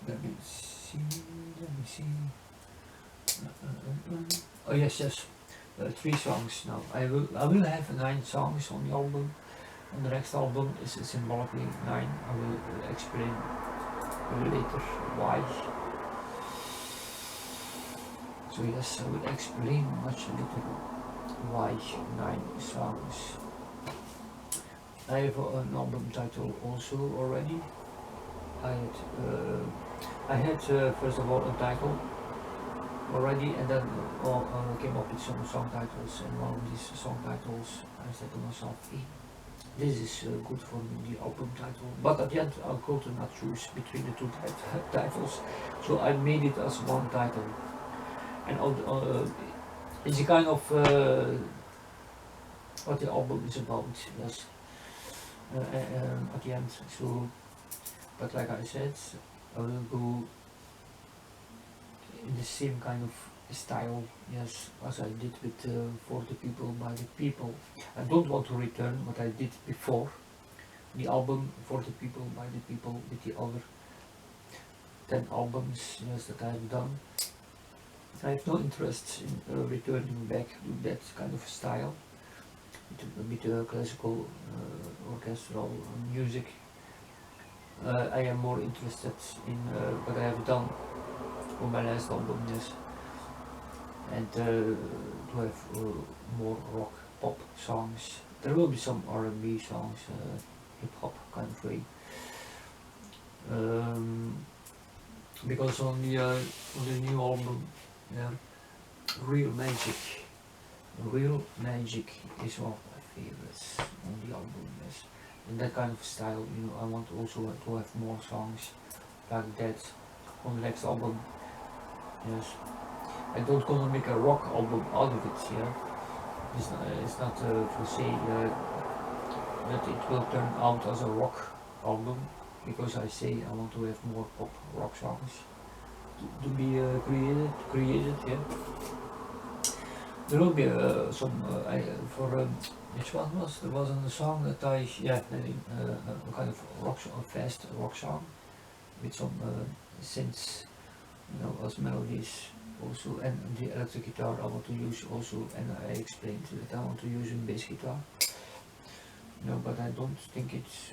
Let me see, let me see. Oh yes, yes. 3 songs now. I will have 9 songs on the album. On the next album is symbolically 9. I will explain later why. So yes, I will explain much later why 9 songs. I have an album title also already. I had first of all a title already, and then came up with some song titles, and one of these song titles I said to myself, hey, this is good for the album title, but at the end I could not choose between the 2 titles, so I made it as one title, and it's a kind of what the album is about, yes, at the end. So, but like I said, I will go in the same kind of style, yes, as I did with For the People, by the People. I don't want to return what I did before the album For the People, by the People, with the other 10 albums, yes, that I have done. I have no interest in returning back to that kind of style, a bit classical orchestral music. I am more interested in what I have done on my last album, yes, and to have more rock pop songs. There will be some R&B songs, hip hop kind of way, because on the new album, yeah, Real Magic is one of my favorites on the album, yes. In that kind of style, you know, I want also to have more songs like that on the next album, yes. I don't gonna make a rock album out of it, yeah. It's not to say that it will turn out as a rock album, because I say I want to have more pop rock songs to be created, yeah. There will be some which one was there was a song that I a kind of rock a fast rock song with some synths, you know, as melodies also, and the electric guitar I want to use also, and I explained that I want to use a bass guitar. No, but I don't think it's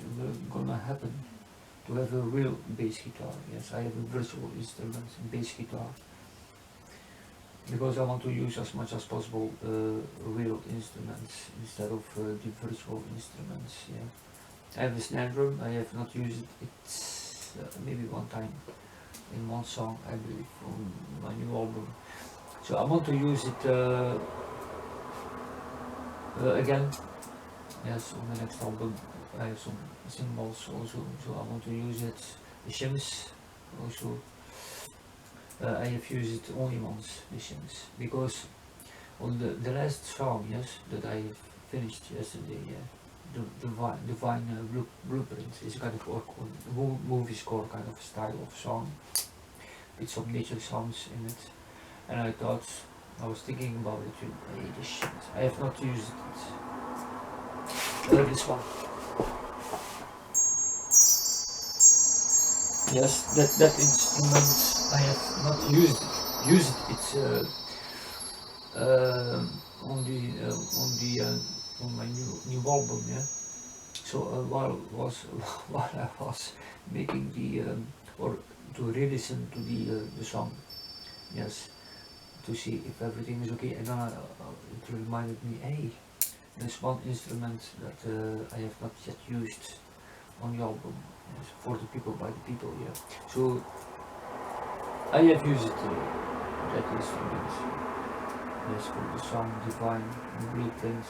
gonna happen to have a real bass guitar. Yes, I have a virtual instrument, bass guitar, because I want to use as much as possible real instruments instead of the virtual instruments. Yeah, I have a snare drum. I have not used it maybe one time in one song, I believe, from my new album. So I want to use it again. Yes, on the next album I have some cymbals also, so I want to use it. The shims also. I have used it only once, the shims, because on the last song, yes, that I finished yesterday, the Divine Blueprint is a kind of movie score kind of style of song, with some nature sounds in it, and I was thinking about it, hey, this shit, I have not used it. This one. Yes, that instrument I have not used it. It's on my new album, yeah. So while I was making the or to re-listen to the song, yes, to see if everything is okay, and then it reminded me, hey, there's one instrument that I have not yet used on the album, yes, For the People, by the People, yeah. So I have used that instrument, yes, for the song Divine Blueprint.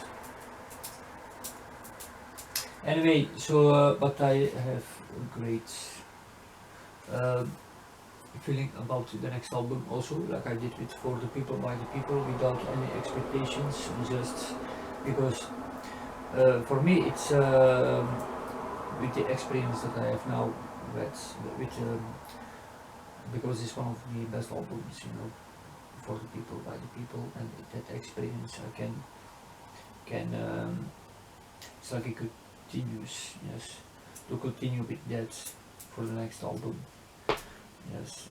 Anyway, so but I have a great feeling about the next album also, like I did with For the People, by the People, without any expectations, just because for me it's with the experience that I have now with because it's one of the best albums, you know, For the People, by the People, and with that experience I can it's like a continuous, yes, to continue with that for the next album.